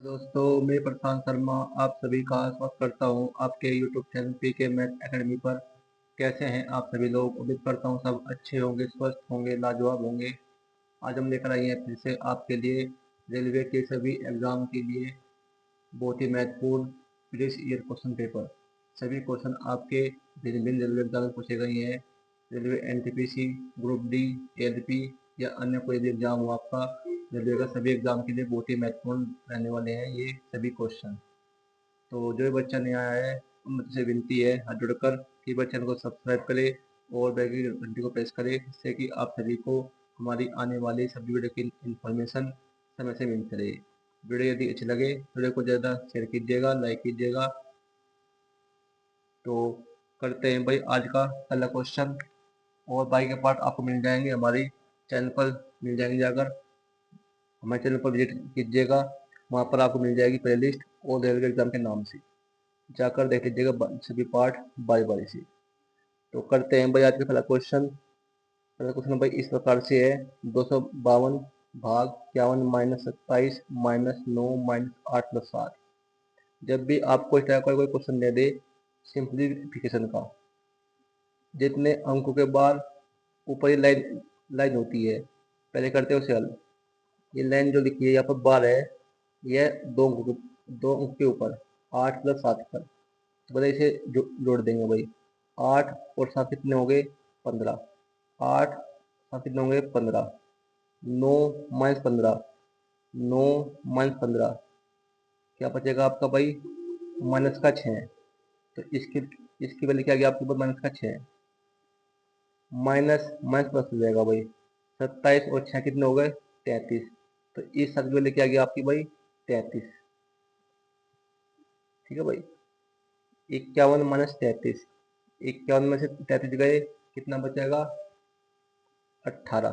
दोस्तों, मैं प्रशांत शर्मा आप सभी का स्वागत करता हूं आपके YouTube channel PK math academy पर। कैसे हैं आप सभी लोग? उम्मीद करता हूं सब अच्छे होंगे, स्वस्थ होंगे, लाजवाब होंगे। आज हम लेकर आए हैं फिर से आपके लिए रेलवे के सभी एग्जाम के लिए बहुत ही महत्वपूर्ण प्रीवियस ईयर क्वेश्चन पेपर। सभी क्वेश्चन आपके भिन्न भिन्न रेलवे एग्जाम में पूछे गए हैं। Railway NTPC, group D, LP या अन्य कोई भी एग्जाम हो आपका, रेलवे का सभी एग्जाम के लिए बहुत ही महत्वपूर्ण रहने वाले हैं ये सभी क्वेश्चन। तो जो भी बच्चा नया आया है मुझसे विनती है हाथ जोड़कर कि वह चैनल को सब्सक्राइब करे और बेल की घंटी को प्रेस करे, जिससे कि आप सभी को हमारी आने वाली सभी वीडियो की इन्फॉर्मेशन समय से मिलती रहे। वीडियो यदि अच्छी लगे वीडियो को ज़्यादा शेयर कीजिएगा, लाइक कीजिएगा। तो करते हैं भाई आज का पहला क्वेश्चन। और बाकी के पार्ट आपको मिल जाएंगे हमारी चैनल पर, मिल जाएंगे जाकर हमारे चैनल पर विजिट कीजिएगा। वहाँ पर आपको मिल जाएगी प्ले लिस्ट और रेलवे एग्जाम के नाम से, जाकर देख लीजिएगा सभी पार्ट बारी बारी से। तो करते हैं भाई आज का पहला क्वेश्चन। पहला क्वेश्चन भाई इस प्रकार से है, 252 भाग 51 माइनस 27 माइनस 9 माइनस 8 प्लस 7। जब भी आपको इस तरह का कोई क्वेश्चन दे दे सिंप्लीफिकेशन का, जितने अंकों के बाद ऊपर ही लाइन लाइन होती है, पहले करते हैं उसे हल। ये लाइन जो लिखी है यहाँ पर बार है, यह दो अंक के ऊपर 8 प्लस 7 पर, तो पहले इसे जोड़ देंगे भाई। 8 और 7 कितने हो गए? 15। 8 7 कितने होंगे? 15। 9 माइनस 15, 9 माइनस 15 क्या बचेगा आपका भाई? माइनस का 6। तो इसकी वैल्यू क्या आ गया आपके ऊपर? माइनस का 6। माइनस माइनस प्लस हो जाएगा भाई। 27 और 6 कितने हो गए? 33। तो इस सब की वैल्यू क्या आ गया आपकी भाई? 33। ठीक है भाई। 51 माइनस 33, 51 में से 33 गए, कितना बचेगा? 18।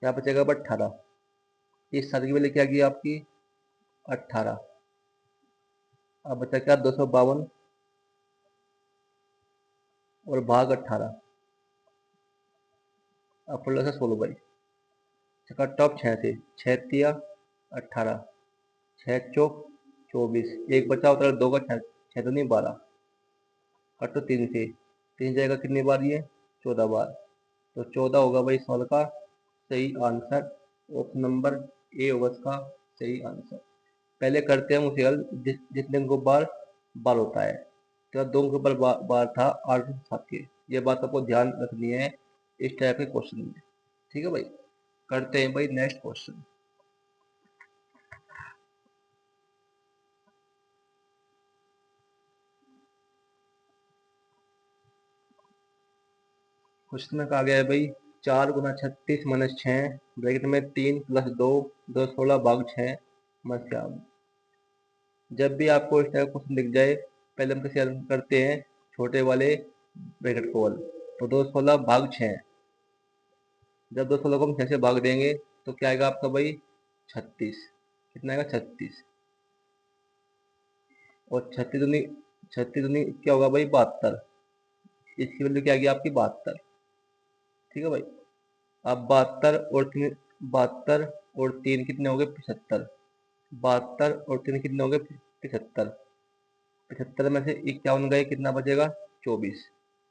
क्या बचेगा? 18। इस साल की वैल्यू क्या गई आपकी? 18। अब बचा क्या? 252 और भाग 18। अब पढ़ लो 16 भाई। कट टॉप 6 से, 6 तिया 18, 6 चौक 24, एक बचा होता है 2 का 6, 6 तो नहीं 12। कट तो 3 से, 3 जाएगा कितनी बार? ये 14 बार। तो 14 होगा भाई सवाल का सही आंसर। ऑप्शन नंबर ए होगा इसका सही आंसर। पहले करते हैं हम उसे हल जितने अंकों बार बार होता है। तो 2 अंकों पर बार था 8 7 के। ये बात आपको ध्यान रखनी है इस टाइप के क्वेश्चन में। ठीक है भाई। करते हैं भाई नेक्स्ट क्वेश्चन। क्वेश्चन में कहा गया है भाई 4 गुना 36 माइनस 6 ब्रैकेट में 3 प्लस 2 2 16 भाग 6 माइनस 4। जब भी आपको इस टाइप क्वेश्चन दिख जाए, पहले हम कैसे हल करते हैं? छोटे वाले ब्रैकेट को हल। तो 2 16 भाग 6, जब 2 16 को हम 6 से भाग देंगे तो क्या आएगा आपका भाई? 36। कितना आएगा? 36। और 36 दूनी क्या होगा भाई? 72। इसकी वैल्यू क्या आ गई आपकी? 72। ठीक है भाई। अब 72 और 3 कितने हो गए? 75। 72 और 3 कितने हो गए? 75। 75 में से 51 गए, कितना बचेगा? 24।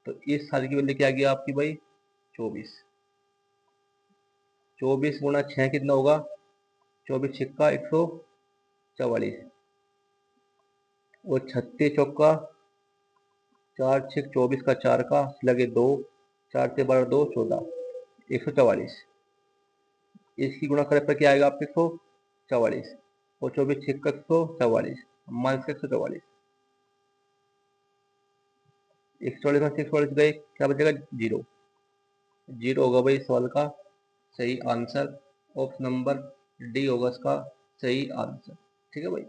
तो इस साल की वैल्यू क्या आ गई आपकी भाई? 24। 24 गुना 6 कितना होगा? 24 छिक्का 144। और 36 चौका 4 छिक 24 का 4 का लगे 2, 4 से 12 2 14, 144। इसकी गुणा करे पर क्या आएगा आपके? 144। और 24 छिक्का 144 माइनस 144। 144 में 144 गए, क्या बचेगा? 0। 0 होगा भाई सवाल का सही आंसर। ऑप्शन नंबर डी होगा इसका सही आंसर। ठीक है भाई।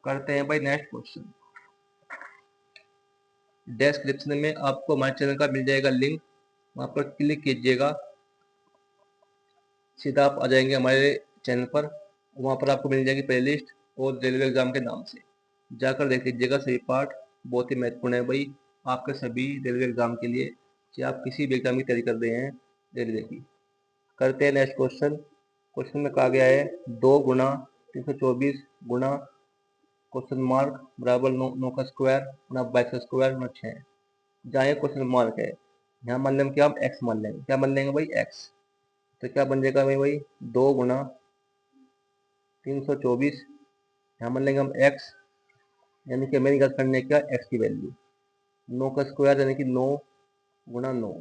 करते हैं भाई नेक्स्ट क्वेश्चन। डिस्क्रिप्शन में आपको हमारे चैनल का मिल जाएगा लिंक, वहां पर क्लिक कीजिएगा, सीधा आप आ जाएंगे हमारे चैनल पर। वहां पर आपको मिल जाएगी प्लेलिस्ट और रेलवे एग्जाम के नाम से, जाकर देख लीजिएगा सभी पार्ट। बहुत ही महत्वपूर्ण है भाई आपके सभी रेलवे एग्जाम के लिए, चाहे आप किसी भी एग्जाम की तैयारी कर रहे हैं रेलवे की। करते हैं नेक्स्ट क्वेश्चन। क्वेश्चन में कहा गया है 2 गुना 324 गुना क्वेश्चन मार्क बराबर 9 का स्क्वायर गुना 22 का स्क्वायर गुना 6। जहाँ ये क्वेश्चन मार्क है यहाँ मान लेंगे क्या, हम एक्स मान लेंगे। क्या मान लेंगे भाई, एक्स। तो क्या बन जाएगा भाई 2 गुना 324, यहाँ मान लेंगे हम एक्स, यानी कि हमें निकाल करने क्या एक्स की वैल्यू। 9 का स्क्वायर यानी कि 9 गुना 9,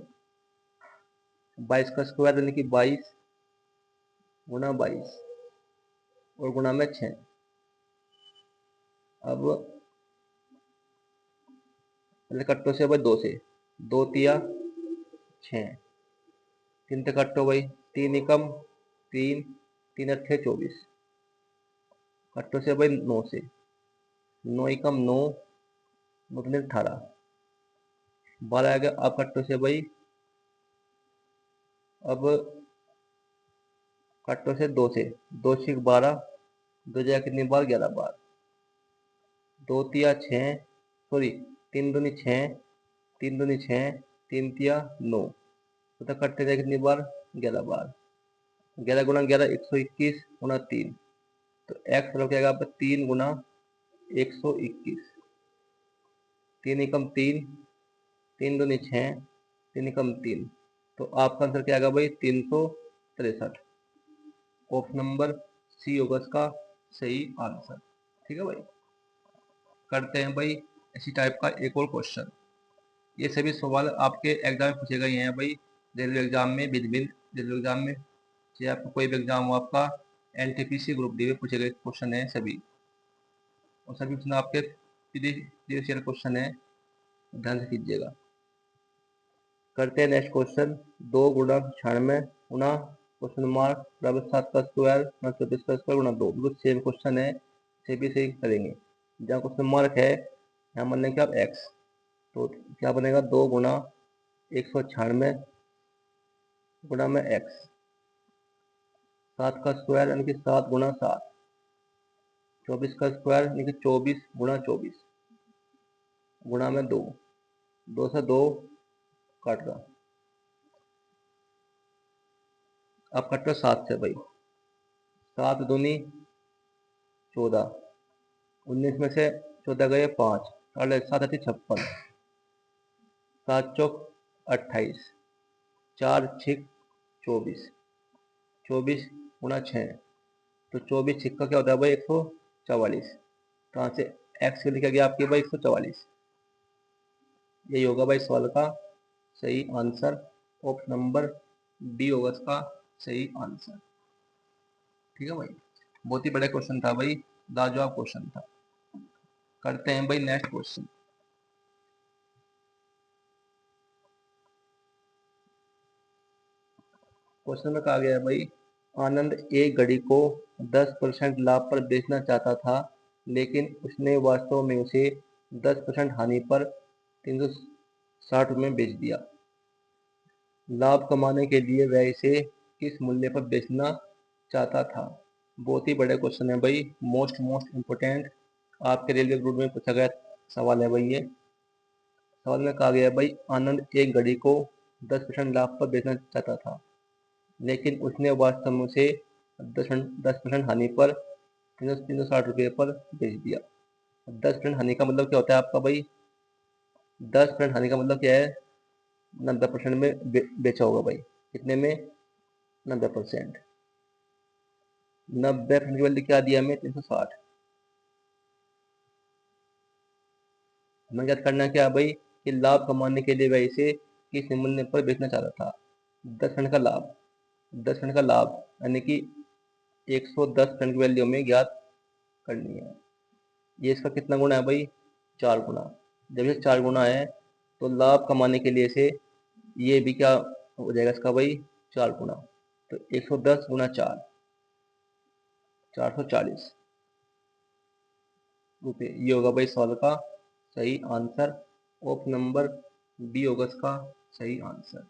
22 का स्क्वायर यानी कि 22 गुना 22 और गुना में 6। अब पहले कट्टो से भाई 2 से, 2 तिया 6, 3 से कट्टो भाई 3 एकम 3, 3 अट्ठे 24, कट्टो से भाई 9 से, 9 एकम 9, 9 तीन 18, 12 आ गया। अब कट्टो से भाई, अब कट्टो से 2 से, 2 छः 12, 2 जगह कितनी बार 11 बार, 2 तिया 6, सॉरी 3 दूनी 6, 3 दूनी 6, 3 तिया 9, तो कट्टे जाए कितनी बार 11 बार, 11 गुना 11 121 गुना 3, तो एक्स मतलब क्या आएगा आपका 3 गुना 121, 3 एकम 3, 3 दूनी 6, 3 एकम 3, तो आपका आंसर क्या आएगा भाई 363। ऑप्शन नंबर सी होगा इसका सही आंसर। ठीक है भाई। करते हैं भाई इसी टाइप का एक और क्वेश्चन। ये सभी सवाल आपके एग्जाम में पूछे गए हैं भाई, रेलवे एग्जाम में, विद रेलवे एग्जाम में, चाहे आपका कोई भी एग्जाम हो, आपका एनटीपीसी ग्रुप डी में पूछे गए क्वेश्चन है सभी, और सभी क्वेश्चन आपके प्रीवियस ईयर क्वेश्चन है, ध्यान से कीजिएगा। करते हैं नेक्स्ट क्वेश्चन। 2 गुना 96 गुना क्वेश्चन मार्क बराबर 7 का स्क्वायर गुना 24 का स्क्वायर गुना 2, बिल्कुल सेम क्वेश्चन है, से भी सही करेंगे। जहाँ क्वेश्चन मार्क है यहाँ मान लेंगे आप एक्स, तो क्या बनेगा 2 गुना 196 गुना में एक्स, 7 का स्क्वायर यानी कि 7 गुना 7, 24 का स्क्वायर यानी कि 24 गुना 24 गुना में 2, 2 से 2 काट रहा, अब कट रहा 7 से भाई, 7 दूनी 14, 19 में से 14 गए 5, 7 56, 7 चौक 28, 4 छिक 24, 24 गुना 6, तो 24 छिक्का क्या होता है भाई 144, तो यहाँ से एक्स लिखा गया आपके भाई 144। यही होगा भाई सवाल का सही आंसर। ऑप्शन नंबर डी होगा इसका सही आंसर। ठीक है भाई, बहुत ही बड़ा क्वेश्चन था भाई, लाजवाब क्वेश्चन था। करते हैं भाई नेक्स्ट क्वेश्चन। क्वेश्चन में कहा गया है भाई, आनंद एक घड़ी को 10% लाभ पर बेचना चाहता था, लेकिन उसने वास्तव में उसे 10% हानि पर 360 रुपये में बेच दिया। लाभ कमाने के लिए वह इसे किस मूल्य पर बेचना चाहता था। बहुत ही बड़े क्वेश्चन है भाई, मोस्ट इम्पोर्टेंट, आपके रेलवे ग्रुप में पूछा गया सवाल है भाई। ये सवाल में कहा गया भाई, आनंद एक घड़ी को 10% लाभ पर बेचना चाहता था, लेकिन उसने वास्तव में उसे 10% हानि पर 360 रुपये पर बेच दिया। 10% हानि का मतलब क्या होता है आपका भाई, 10% हानि का मतलब क्या है, 90% में बेचा होगा भाई। कितने में, 90%। 90% की वैल्यू क्या दिया हमें 360। हमें याद करना क्या भाई, कि लाभ कमाने के लिए वह इसे किस मूल्य पर बेचना चाह रहा था। 10% का लाभ, 10% का लाभ यानी कि 110% की वैल्यू हमें ज्ञात करनी है। ये इसका कितना गुना है भाई, 4 गुना। जब ये 4 गुना है तो लाभ कमाने के लिए से ये भी क्या हो जाएगा इसका भाई, 4 गुना। तो 110 गुना 4, 440 रुपये, ये होगा भाई सवाल का सही आंसर। ऑप्शन नंबर बी होगा इसका सही आंसर।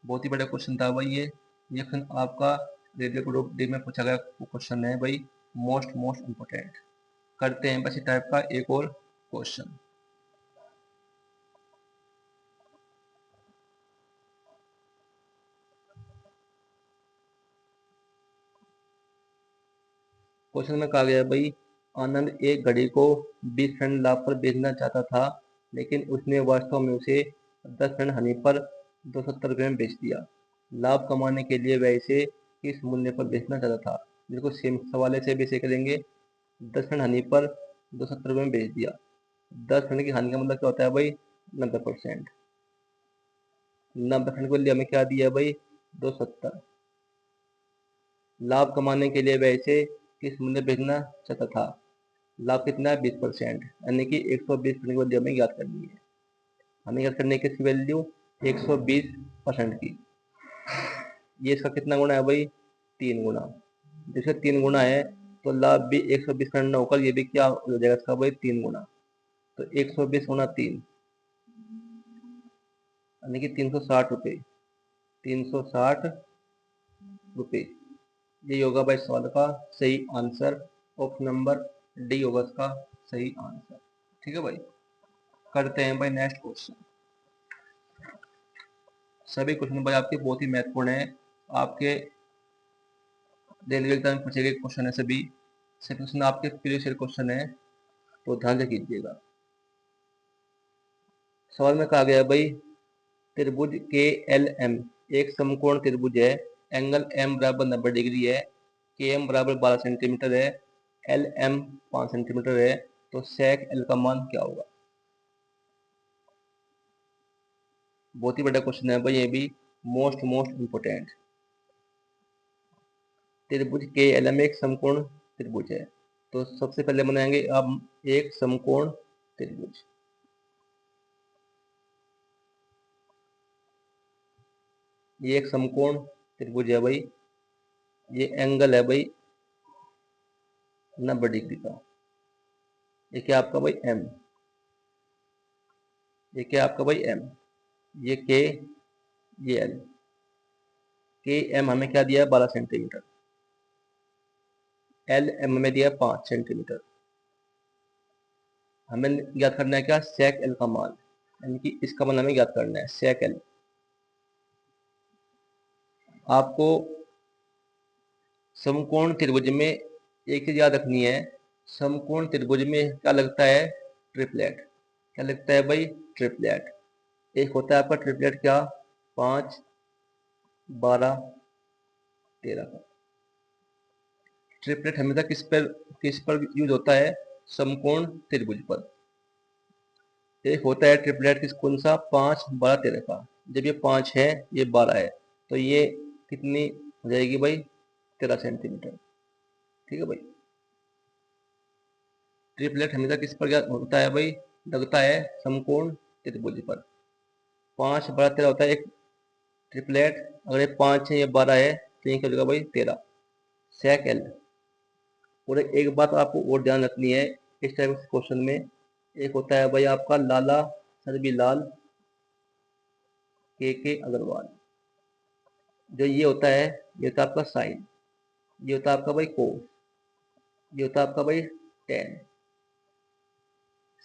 बहुत ही बड़ा क्वेश्चन था भाई ये क्वेश्चन आपका रेलवे ग्रुप डी में पूछा गया क्वेश्चन है भाई, मोस्ट इम्पोर्टेंट। करते हैं बस इस टाइप का एक और क्वेश्चन। क्वेश्चन में कहा गया है भाई, आनंद एक घड़ी को 20% लाभ पर बेचना चाहता था, लेकिन उसने वास्तव में उसे 10% हानि पर 270 रुपये में बेच दिया। लाभ कमाने के लिए वह इसे किस मूल्य पर बेचना चाहता था? बिल्कुल सेम सवाल है, से भी ऐसे करेंगे। 10% हानि पर 270 रुपये में बेच दिया। 10% की हानि का मतलब क्या होता है भाई? 90%। 90% के लिए हमें क्या दिया है भाई? 270। लाभ कमाने के लिए वह इसे किस मूल्य बेचना चाहता था? लाभ कितना है? 20%, यानी कि 120% की वैल्यू हमें याद करनी है। हमें याद करनी है किसकी वैल्यू? 120% की। ये इसका कितना गुना है भाई? 3 गुना। जैसे 3 गुना है तो लाभ भी 120% होकर ये भी क्या हो जाएगा इसका भाई? 3 गुना। तो 120 गुना 3, यानी कि 360 रुपये। 360 रुपये, ये होगा भाई सवाल का सही आंसर। ऑप्शन नंबर डी होगा इसका सही आंसर। ठीक है भाई, करते हैं भाई नेक्स्ट क्वेश्चन। सभी क्वेश्चन भाई आपके बहुत ही महत्वपूर्ण है, आपके रेलवे एग्जाम में पूछे गए क्वेश्चन है सभी। से क्वेश्चन आपके प्रीवियस ईयर क्वेश्चन है, तो ध्यान से कीजिएगा। सवाल में कहा गया है भाई, त्रिभुज के एल एम एक समकोण त्रिभुज है। एंगल एम बराबर 90 डिग्री है। के एम बराबर 12 सेंटीमीटर है। एल एम 5 सेंटीमीटर है। तो सेक एल का मान क्या होगा? बहुत ही बड़ा क्वेश्चन है भाई, ये भी मोस्ट इंपोर्टेंट। त्रिभुज के एल एम एक समकोण त्रिभुज है, तो सबसे पहले बनाएंगे अब एक समकोण त्रिभुज। ये एक समकोण त्रिभुज है भाई। ये एंगल है भाई 90 डिग्री का। ये क्या आपका भाई? एम। ये क्या आपका भाई? एम। ये के, ये एल। के एम हमें क्या दिया है? 12 सेंटीमीटर। एल एम में दिया 5 सेंटीमीटर। हमें याद करना है क्या? सेक एल का मान, यानी कि इसका मान हमें याद करना है, सेक एल। आपको समकोण त्रिभुज में एक चीज याद रखनी है, समकोण त्रिभुज में क्या लगता है? ट्रिपलेट। क्या लगता है भाई? ट्रिपलेट। एक होता है आपका ट्रिपलेट क्या? 5, 12, 13 का। ट्रिपलेट हमेशा किस पर यूज होता है? समकोण त्रिभुज पर। एक होता है ट्रिपलेट कौन सा? 5, 12, 13 का। जब ये 5 है, ये 12 है, तो ये कितनी हो जाएगी भाई? 13 सेंटीमीटर। ठीक है भाई। ट्रिपलेट हमेशा किस पर होता है भाई? लगता है समकोण त्रिभुज पर। 5, 12, 13 होता है एक ट्रिपलेट। अगर ये 5 है, ये 12 है, तो ये क्या होगा भाई? 13। सेक एल। और एक बात आपको और ध्यान रखनी है इस टाइप के क्वेश्चन में। एक होता है भाई आपका लाला सरबी लाल के अग्रवाल। जो ये होता है, ये होता है आपका साइन। ये होता है आपका भाई कोस। ये होता है आपका भाई टेन।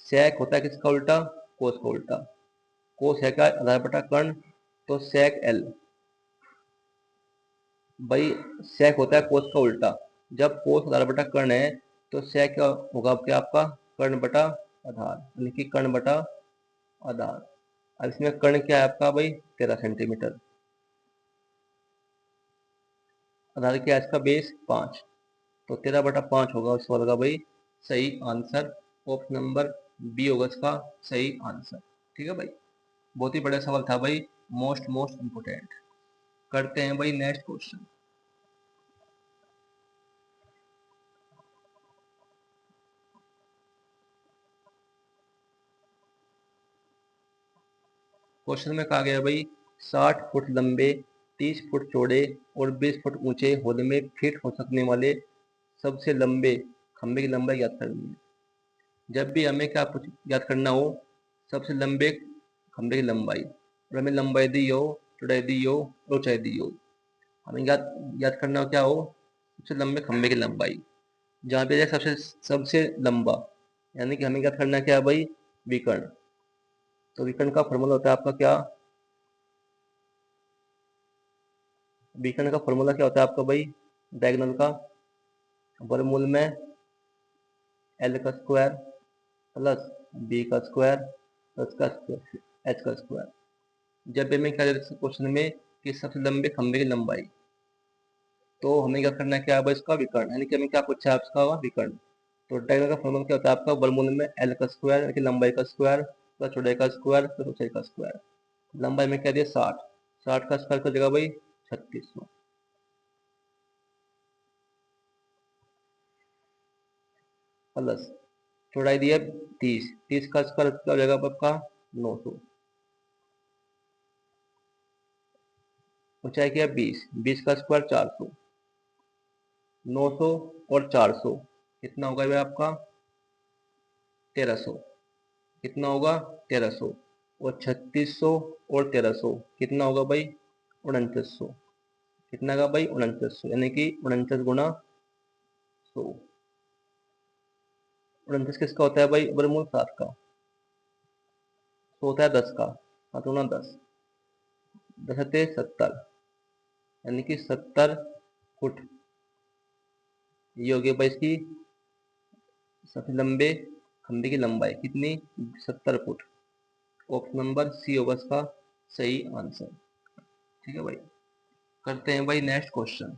सेक होता है किसका उल्टा? कोस का उल्टा। कोस है क्या? आधार बटा कर्ण। तो सेक एल भाई, सेक होता है कोस का उल्टा। जब कोस आधार बटा कर्ण है, तो सेक क्या होगा क्या आपका? कर्ण बटा आधार, यानी कि कर्ण बटा आधार। अब इसमें कर्ण क्या है आपका भाई? 13 सेंटीमीटर। आधार क्या है इसका? बेस 5। तो 13/5 होगा उस सवाल का भाई सही आंसर। ऑप्शन नंबर बी होगा इसका सही आंसर। ठीक है भाई, बहुत ही बड़ा सवाल था भाई, मोस्ट इंपोर्टेंट। करते हैं भाई नेक्स्ट क्वेश्चन। क्वेश्चन में कहा गया भाई, 60 फुट लंबे, 30 फुट चौड़े और 20 फुट ऊंचे होल में फिट हो सकने वाले सबसे लंबे खंभे की लंबाई याद करनी है। जब भी हमें क्या याद करना हो, सबसे लंबे खंभे की लंबाई, और हमें लंबाई दी हो, चौड़ाई दी हो और ऊंचाई दी हो, हमें याद करना हो क्या हो? सबसे लंबे खंभे की लंबाई। जहाँ पे सबसे सबसे लंबा, यानी कि हमें याद करना क्या है भाई? विकर्ण। तो विकर्ण का फॉर्मूला होता है आपका क्या? विकर्ण का फॉर्मूला क्या होता है आपका भाई? डायगोनल का वर्गमूल में एल का स्क्वायर प्लस बी का स्क्वायर प्लस का स्क्वायर एच का स्क्वायर। जब भी हमें क्या क्वेश्चन में कि सबसे लंबे खंभे की लंबाई, तो हमें क्या करना है, क्या है इसका विकर्ण, यानी कि हमें क्या पूछा है आपका विकर्ण। तो डायगोनल का फॉर्मूला क्या होता है आपका, वर्गमूल में एल का स्क्वायर यानी कि लंबाई का स्क्वायर प्लस चौड़ाई का स्क्वायर प्लस ऊंचाई का स्क्वायर। लंबाई में क्या दिया 60, 60 का स्क्वायर कर देगा भाई 3600 प्लस चौड़ाई दिया 30, 30 का स्क्वायर क्या हो जाएगा आपका 900, ऊंचाई किया 20, 20 का स्क्वायर 400, 900 और 400 कितना होगा भाई आपका 1300, कितना होगा 1300 और 3600 और 1300 कितना होगा भाई 4900, कितना का भाई 4900 यानी कि 49 गुना 100। 49 किसका होता है भाई, वर्गमूल 7 का, 100 होता है 10 का, 7 गुना 10, 10 है 70 यानी कि 70 फुट। ये हो गया भाई इसकी सबसे लंबे खंभे की लंबाई कितनी 70 फुट। ऑप्शन नंबर सी होगा इसका सही आंसर। ठीक है भाई, करते हैं भाई नेक्स्ट क्वेश्चन।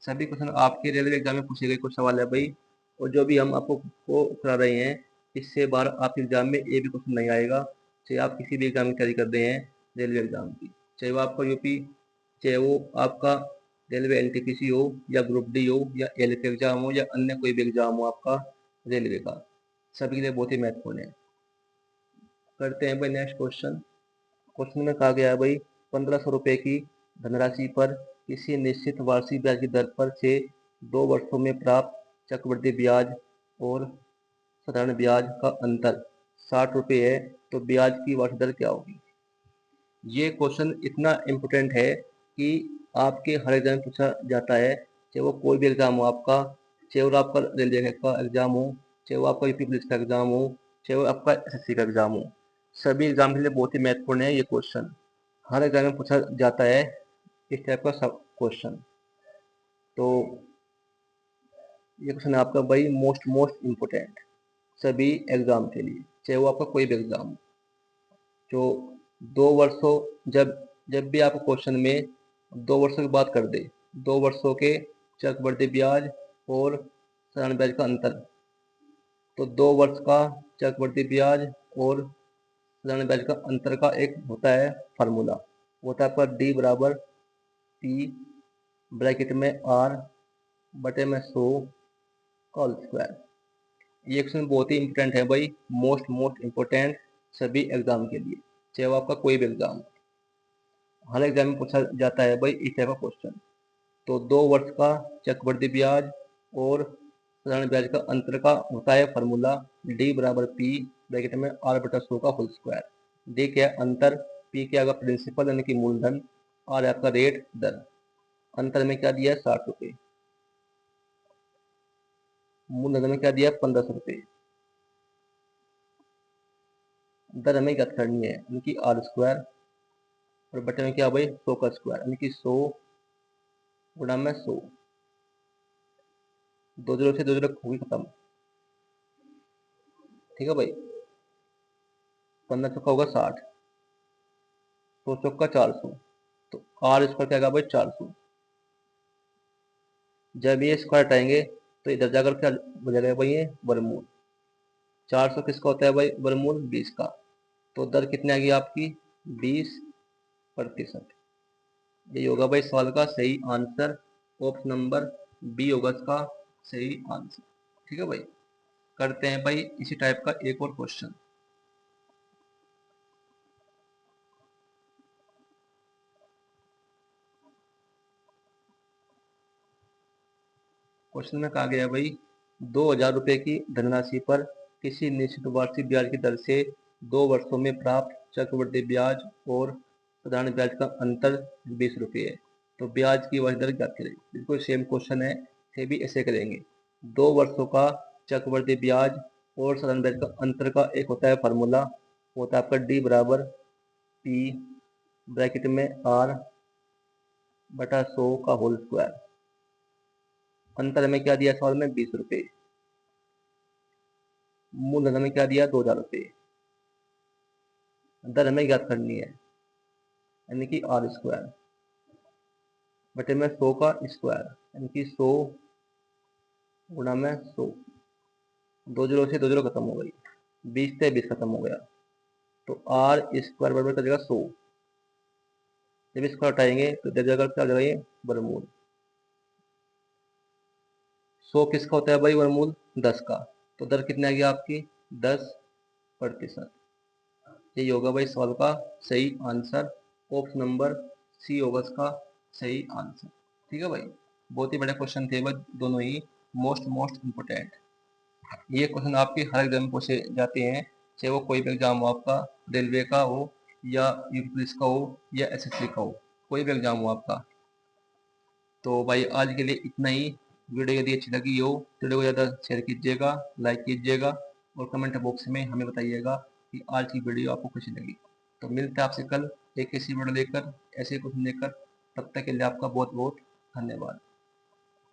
सभी क्वेश्चन आपके रेलवे एग्जाम में पूछे गए कुछ सवाल है भाई, और जो भी हम आपको को करा रहे हैं इससे बार आपके एग्जाम में ये भी क्वेश्चन नहीं आएगा, चाहे आप किसी भी एग्जाम की तैयारी कर रहे हैं रेलवे एग्जाम की, चाहे वो आपका यूपी, चाहे वो आपका रेलवे एनटीपीसी हो या ग्रुप डी हो या एलपी एग्जाम हो या अन्य कोई भी एग्जाम हो आपका रेलवे का, सभी के लिए बहुत ही महत्वपूर्ण है। करते हैं भाई नेक्स्ट क्वेश्चन। क्वेश्चन में कहा गया है भाई 1500 रुपये की धनराशि पर किसी निश्चित वार्षिक ब्याज की दर पर से 2 वर्षों में प्राप्त चक्रवृद्धि ब्याज और साधारण ब्याज का अंतर 60 रुपये है, तो ब्याज की वार्षिक दर क्या होगी। ये क्वेश्चन इतना इम्पोर्टेंट है कि आपके हर एग्जाम में पूछा जाता है, चाहे वो कोई भी एग्जाम हो आपका, चाहे वो आपका रेलवे का एग्जाम हो, चाहे वो आपका यूपी पुलिस का एग्जाम हो, चाहे वो आपका एसएससी का एग्जाम हो, सभी एग्जाम के लिए बहुत ही महत्वपूर्ण है ये क्वेश्चन। हर एग्जाम में पूछा जाता है इस टाइप का सब क्वेश्चन। तो ये क्वेश्चन है आपका भाई मोस्ट इम्पोर्टेंट सभी एग्जाम के लिए, चाहे वो आपका कोई भी एग्जाम हो। जो 2 वर्षों, जब जब भी आप क्वेश्चन में 2 वर्षों की बात कर दे, 2 वर्षों के चक्रवृद्धि ब्याज और साधारण ब्याज का अंतर, तो 2 वर्ष का चक्रवृद्धि ब्याज और साधारण ब्याज का अंतर का एक होता है फार्मूला, होता है आपका डी बराबर पी ब्रैकेट में आर बटे में 100 का होल स्क्वायर। ये क्वेश्चन बहुत ही इंपॉर्टेंट है भाई, मोस्ट इम्पोर्टेंट सभी एग्जाम के लिए, चाहे वो आपका कोई भी एग्जाम हो, हर एग्जाम में पूछा जाता है भाई इस टाइप का क्वेश्चन। तो 2 वर्ष का चक्रवृद्धि ब्याज और साधारण ब्याज का अंतर का होता है फार्मूला डी बराबर पी ब्रैकेट में आर बटा 100 का होल स्क्वायर। डी क्या है अंतर, पी क्या होगा प्रिंसिपल यानी कि मूलधन, आर आपका रेट दर। अंतर में क्या दिया है 60 रुपये, मूलधन में क्या दिया है 1500 रुपये, दर हमें ज्ञात करनी है यानी कि आर स्क्वायर, और बटे में क्या भाई 100 का स्क्वायर यानी कि 100 गुणा में 100, 2 जीरो से 2 जीरो होगी खत्म। ठीक है भाई, 15 चौका होगा 60, 100 चौका 400, तो आर स्क्वायर क्या आएगा भाई 400। जब ये स्क्वायर हटाएंगे तो इधर जाकर क्या हो जाएगा भाई ये वर्गमूल, 400 किसका होता है भाई वर्गमूल 20 का, तो दर कितनी आ गई आपकी 20%। ये होगा भाई सवाल का सही आंसर, ऑप्शन नंबर बी होगा इसका सही आंसर। ठीक है भाई, करते हैं भाई इसी टाइप का एक और क्वेश्चन। क्वेश्चन में कहा गया है भाई 2000 रुपये की धनराशि पर किसी निश्चित वार्षिक ब्याज की दर से 2 वर्षों में प्राप्त चक्रवृद्धि ब्याज और साधारण ब्याज का अंतर 20 रुपये है, तो ब्याज की वार्षिक दर ज्ञात करें। बिल्कुल सेम क्वेश्चन है, ये भी ऐसे करेंगे। 2 वर्षों का चक्रवृद्धि ब्याज और साधारण ब्याज का अंतर का एक होता है फार्मूला, होता है आपका डी बराबर पी ब्रैकेट में आर बटा 100 का होल स्क्वायर। अंतर हमें क्या दिया सवाल में? 20 रुपये। मूलधन हमें क्या दिया? 2000 रुपये। दर हमें ज्ञात करनी है, यानी कि आर स्क्वायर बटे में 100 का स्क्वायर, यानी कि 100 गुणा में 100। 2 जीरो से 2 जीरो खत्म हो गई, 20 से 20 खत्म हो गया, तो आर स्क्वायर बराबर कर देगा 100। जब इसको हटाएंगे तो इधर जगह क्या हो जाएगा? ये वर्गमूल। 100 किसका होता है भाई? वर्गमूल 10 का। तो दर कितनी आ गई आपकी? 10%। यही होगा भाई सवाल का सही आंसर। ऑप्शन नंबर सी होगा इसका सही आंसर। ठीक है भाई, बहुत ही बड़े क्वेश्चन थे भाई, दोनों ही मोस्ट मोस्ट इम्पोर्टेंट। ये क्वेश्चन आपके हर एग्जाम में पूछे जाते हैं, चाहे वो कोई भी एग्जाम हो आपका, रेलवे का हो या यूपी पुलिस का हो या एसएससी का हो, कोई भी एग्जाम हो आपका। तो भाई आज के लिए इतना ही। वीडियो यदि अच्छी लगी हो तो वीडियो को ज़्यादा शेयर कीजिएगा, लाइक कीजिएगा और कमेंट बॉक्स में हमें बताइएगा कि आज की वीडियो आपको कैसी लगी। तो मिलते हैं आपसे कल एक ऐसी वीडियो लेकर, ऐसे क्वेश्चन लेकर। तब तक के लिए आपका बहुत बहुत धन्यवाद।